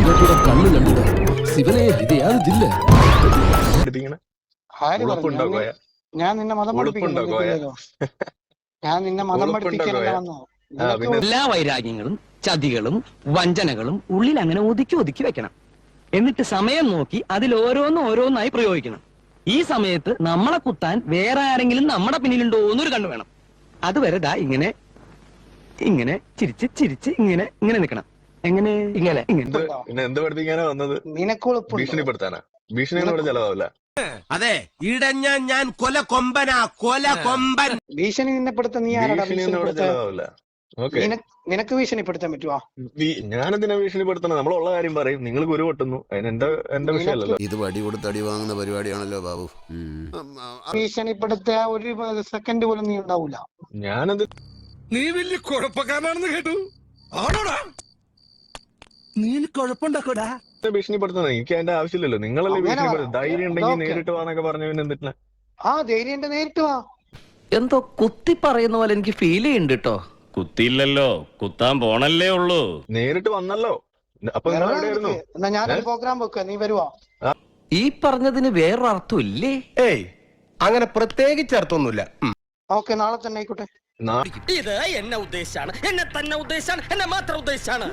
ഇവരുടെ കണ്ണു കണ്ടുക ശിവനെ ഇത് യാതില്ല. ആര് പറഞ്ഞു ഞാൻ നിന്നെ മതം പഠിപ്പിക്കുന്നു? ഞാൻ നിന്നെ മതം പഠിപ്പിക്കാനല്ല വന്നോ? എല്ലാ വൈരാഗ്യങ്ങളും ചതികളും വഞ്ചനകളും ഉള്ളിൽ അങ്ങനെ ഒതുക്കി ഒതുക്കി വെക്കണം. എന്നിട്ട് സമയം നോക്കി അതിൽ ഓരോന്നായി പ്രയോഗിക്കണം. ഈ സമയത്ത് നമ്മളെ കുത്താൻ വേറെ ആരെങ്കിലും നമ്മുടെ പിന്നിലുണ്ടോ എന്നൊരു കണ്ണു വേണം. അതുവരെ ദാ ഇങ്ങനെ ഇങ്ങനെ ചിരിച്ച് ചിരിച്ച് ഇങ്ങനെ ഇങ്ങനെ നിൽക്കണം. എങ്ങനെ ഇങ്ങനെ പിന്നെ എന്ത് പഠിപ്പിക്കാനാ വന്നത്? ഭീഷണിപ്പെടുത്താനാ? ഭീഷണിയോട് ചെലവാവില്ല. അതെ, ഇടഞ്ഞ ഞാൻ കൊല കൊമ്പനാ, കൊല കൊമ്പൻ. ഭീഷണി നിന്നെപ്പെടുത്ത നീ ആരാടാ? ചെലവാവില്ല. നിനക്ക് ഭീഷണിപ്പെടുത്താൻ പറ്റുവാ? ഞാനെന്തിനാ ഭീഷണിപ്പെടുത്തണം? നമ്മളുള്ള കാര്യം പറയും, നിങ്ങൾ കുരു പൊട്ടുന്നു, അതിന് എന്റെ വിഷയമല്ലല്ലോ. ഇത് വടി കൊടുത്ത് അടി വാങ്ങുന്ന പരിപാടിയാണല്ലോ ബാബു. ഭീഷണിപ്പെടുത്ത ഒരു സെക്കൻഡ് പോലും നീ ഉണ്ടാവൂല. ഞാനത് നീ വലിയ കുഴപ്പക്കാരനാണെന്ന് കേട്ടു. ആണോടാ? നീ കുഴപ്പമുണ്ടാക്കൂടാ. ഭീഷണിപ്പെടുത്തുന്നത് എനിക്ക് അതിന്റെ ആവശ്യമില്ലല്ലോ. നിങ്ങളല്ലേ ഭീഷണിപ്പെടുത്തുന്നത്. ധൈര്യം ഉണ്ടെങ്കിൽ നേരിട്ട് വാന്നൊക്കെ പറഞ്ഞു. പിന്നെ എന്തിനാ? ധൈര്യം നേരിട്ട് വാ. എന്തോ കുത്തി പറയുന്ന പോലെ എനിക്ക് ഫീൽ ചെയ്യുന്നുണ്ട് കേട്ടോ. കുത്തിയില്ലല്ലോ, കുത്താൻ പോണല്ലേ ഉള്ളൂ. നേരിട്ട് വന്നല്ലോ. അപ്പൊ എന്നാ ഞാനൊരു പ്രോഗ്രാം വെക്കുക, നീ വരുവാ? ഈ പറഞ്ഞതിന് വേറൊരു അർത്ഥം ഇല്ലേ? ഏയ്, അങ്ങനെ പ്രത്യേകിച്ച് അർത്ഥമൊന്നുമില്ല. ഓക്കെ, നാളെ തന്നെ ആയിക്കോട്ടെ. ഇത് എന്നെ ഉദ്ദേശാണ്, എന്നെ തന്നെ ഉദ്ദേശാണ്, എന്നെ മാത്രം ഉദ്ദേശാണ്.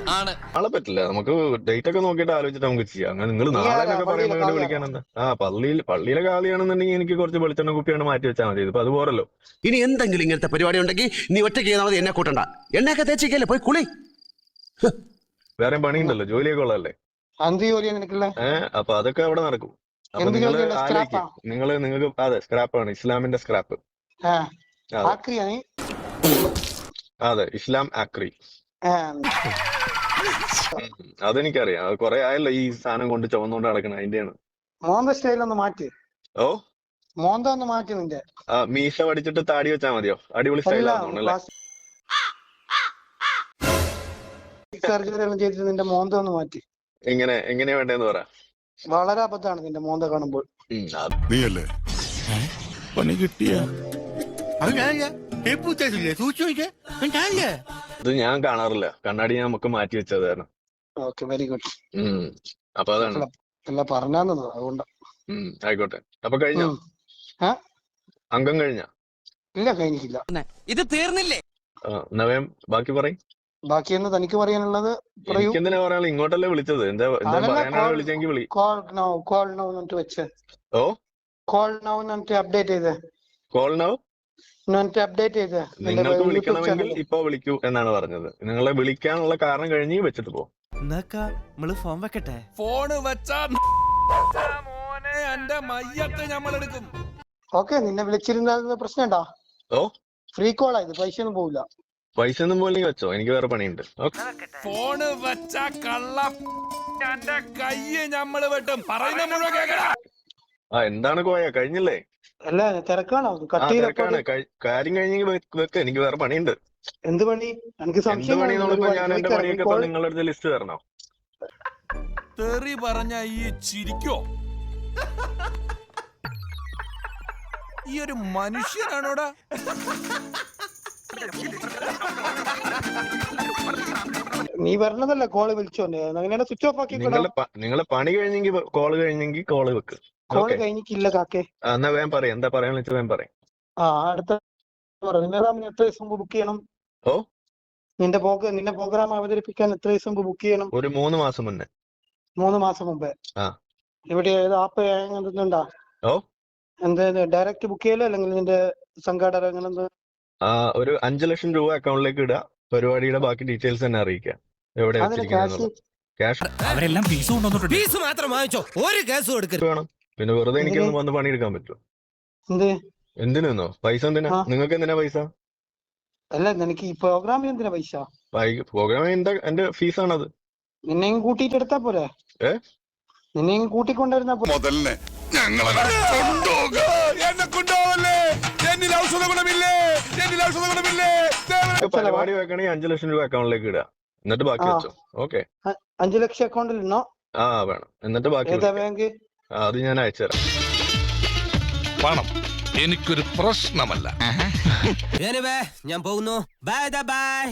നാളെ പറ്റില്ല. നമുക്ക് ഡേറ്റ് ഒക്കെ നോക്കിയിട്ട് ആലോചിച്ചിട്ട് നമുക്ക് ചെയ്യാം. അങ്ങനെ നിങ്ങൾ നാളെ എന്നൊക്കെ പറയുമ്പോൾ വിളിക്കാനെന്താ? പള്ളിയിലെ കാളിയാണെന്നുണ്ടെങ്കിൽ എനിക്ക് കുറച്ച് വെളിച്ചെണ്ണ കുപ്പിയാണ് മാറ്റി വെച്ചാൽ മതി. ഇപ്പൊ അത് പോരല്ലോ. ഇനി എന്തെങ്കിലും ഇങ്ങനത്തെ പരിപാടി ഉണ്ടെങ്കിൽ നീ ഒറ്റയ്ക്ക് ചെയ്താൽ മതി, എന്നെ കൂട്ടണ്ട. എണ്ണയൊക്കെ തേച്ചിക്കല്ലേ, പോയി കുളി. വേറെ പണിയുണ്ടല്ലോ, ജോലിയൊക്കെ ഉള്ളതല്ലേ. എന്ത് ജോലിയാ നിനക്കുള്ള? അപ്പൊ അതൊക്കെ അവിടെ നടക്കും. അപ്പൊ നിങ്ങൾക്ക് അതെ, സ്ക്രാപ്പാണ്, ഇസ്ലാമിന്റെ സ്ക്രാപ്പ്. അതെ, ഇസ്ലാം ആക്രി. അതെനിക്കറിയാം. അത് കൊറേ ആയല്ലോ ഈ സാധനം കൊണ്ട് ചുവന്നുകൊണ്ട് നടക്കണം. അതിന്റെയാണ്. മോന്ത സ്റ്റൈലൊന്ന് മാറ്റി. ഓ, മോന്ത ഒന്ന് മാറ്റി. നിന്റെ മീശ പഠിച്ചിട്ട് താടി വെച്ചാ മതിയോ? അടിപൊളി സ്റ്റൈലാണല്ലേ? സർജറി എല്ലാം ചെയ്തിട്ട് നിന്റെ മോന്ത ഒന്ന് മാറ്റി. എങ്ങനെയാ വേണ്ടേന്ന് പറ. വളരെ അബദ്ധമാണ് നിന്റെ മോന്ത കാണുമ്പോൾ. നീയല്ലേ പണി കിട്ടിയ? ഇത് ഞാൻ കാണാറില്ല. കണ്ണാടി നമുക്ക് മാറ്റി വെച്ചത് കാരണം. Okay, very good. അപ്പൊ അതാണ് എല്ലാം പറഞ്ഞാന്ന്, അതുകൊണ്ട്. ആയിക്കോട്ടെ. അപ്പൊ കഴിഞ്ഞോ? അംഗം കഴിഞ്ഞ? ഇല്ല, കഴിഞ്ഞിട്ടില്ല. ഇത് തീർന്നില്ലേ? എന്നാ വേം ബാക്കി പറയും. ബാക്കി എന്ന് തനിക്ക് പറയാനുള്ളത് എന്തിനാ പറയാനുള്ള? ഇങ്ങോട്ടല്ലേ വിളിച്ചത്. എന്താ പറയാനാണ് വിളിച്ചെങ്കിൽ വിളി. കോൾ നൗ എന്നിട്ട് വെച്ച്. ഓ, കോൾ നൗ എന്നിട്ട് അപ്ഡേറ്റ് ചെയ്ത്. കോൾ നൗ അപ്ഡേറ്റ് ചെയ്ത്. നിങ്ങൾക്ക് വിളിക്കണമെങ്കിൽ ഇപ്പൊ വിളിക്കൂ എന്നാണ് പറഞ്ഞത്. നിങ്ങളെ വിളിക്കാനുള്ള കാരണം കഴിഞ്ഞ് വെച്ചിട്ട് പോ. ഫോൺ വെക്കട്ടെ? ഫോണ് വെച്ചാ മോനെ എന്റെ മയ്യത്ത് ഞമ്മളെടുക്കും. ഓക്കെ, നിന്നെ വിളിച്ചിരുന്ന പ്രശ്നം ഉണ്ടാ? ഓ, ഫ്രീ കോൾ ആയത്, പൈസ ഒന്നും പോവില്ല. പൈസ ഒന്നും പോലെ വെച്ചോ, എനിക്ക് വേറെ പണിയുണ്ട്. ഫോണ് വെച്ചാ കള്ള എന്റെ കയ്യ് ഞമ്മള് വെട്ടും. പറയുന്ന മുഴുവൻ കേക്കടാ. എന്താണ് കോയ, കഴിഞ്ഞില്ലേ? അല്ല, തിരക്കാണോ? കാര്യം കഴിഞ്ഞെങ്കിൽ വെക്ക്, എനിക്ക് വേറെ പണിയുണ്ട്. എന്ത് പണി? എനിക്ക് എന്ത് പണിയെന്നുള്ളപ്പോ ഞാൻ എന്റെ പണിയൊക്കെ നിങ്ങളുടെ അടുത്ത് ലിസ്റ്റ് തരണോ? തെറി പറഞ്ഞ ഈ ചിരിക്കോ? ഈ ഒരു മനുഷ്യനാണോടാ? നീ വരണതല്ല, കോള് വിളിച്ചോണ്ട് അങ്ങനെ സ്വിച്ച് ഓഫ് ആക്കി. നിങ്ങളെ പണി കഴിഞ്ഞെങ്കിൽ കോള് കഴിഞ്ഞെങ്കിൽ കോള് വെക്ക്. കോള് കഴിഞ്ഞിട്ടില്ല കാക്കേ. എന്നാ വേഗം പറയാം. എന്താ പറയാന്ന് വെച്ചാൽ വേഗം പറയാം. അടുത്ത എത്ര ദിവസം മുമ്പ് ബുക്ക് ചെയ്യണം? ഓ, നിന്റെ പ്രോഗ്രാം അവതരിപ്പിക്കാൻ എത്ര ദിവസം മുമ്പ് ബുക്ക് ചെയ്യണം? ഒരു 3 മാസം മുന്നേ. 3 മാസം മുമ്പേ? ഇവിടെ ആപ്പ് എന്തുണ്ടാ? ഓ, എന്ത് ഡയറക്റ്റ് ബുക്ക് ചെയ്യലോ അല്ലെങ്കിൽ നിന്റെ സംഘാടകർ അങ്ങനെ? ഒരു 5 ലക്ഷം രൂപ അക്കൗണ്ടിലേക്ക് ഇടുക. പരിപാടിയുടെ ബാക്കി ഡീറ്റെയിൽസ് തന്നെ അറിയിക്കാം. എവിടെ ക്യാഷ്? അവരെല്ലാം ഫീസ് കൊണ്ടുവന്നിട്ടുണ്ട്. ഫീസ് മാത്രം വാങ്ങിച്ചോ, ഒരു കേസ് കൊടുക്കരുത്. വേണം. പിന്നെ വെറുതെ എനിക്കൊന്നും വന്ന് പണിയെടുക്കാൻ പറ്റുമോ? എന്തിനോ പൈസ? എന്തിനാ നിങ്ങൾക്ക്? എന്തിനാ പൈസ? അല്ല, എനിക്ക് ഈ പ്രോഗ്രാമിന് എന്തിനാ പൈസ? പ്രോഗ്രാം എന്റെ ഫീസാണത്. നിന്നെയും കൂട്ടിട്ട് എടുത്താ പോരെ? നിന്നെയും കൂട്ടിക്കൊണ്ടിരുന്നാ പോലെ. പരിപാടി വെക്കണേ 5 ലക്ഷം രൂപ അക്കൗണ്ടിലേക്ക് ഇടുക. എന്നിട്ട് ബാക്കി വെച്ചോ. ഓക്കെ, 5 ലക്ഷം അക്കൗണ്ടിൽ ഇടണോ? വേണം. എന്നിട്ട് ബാക്കി ബാങ്ക്? അത് ഞാൻ അയച്ചുതരാം. പണം എനിക്കൊരു പ്രശ്നമല്ല. ഞാൻ പോകുന്നു. Bye bye.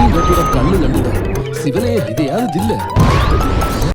ഇവരുടെ കണ്ണു കണ്ടുക ശിവനെ ഇത് യാതില്ല. പറ്റില്ല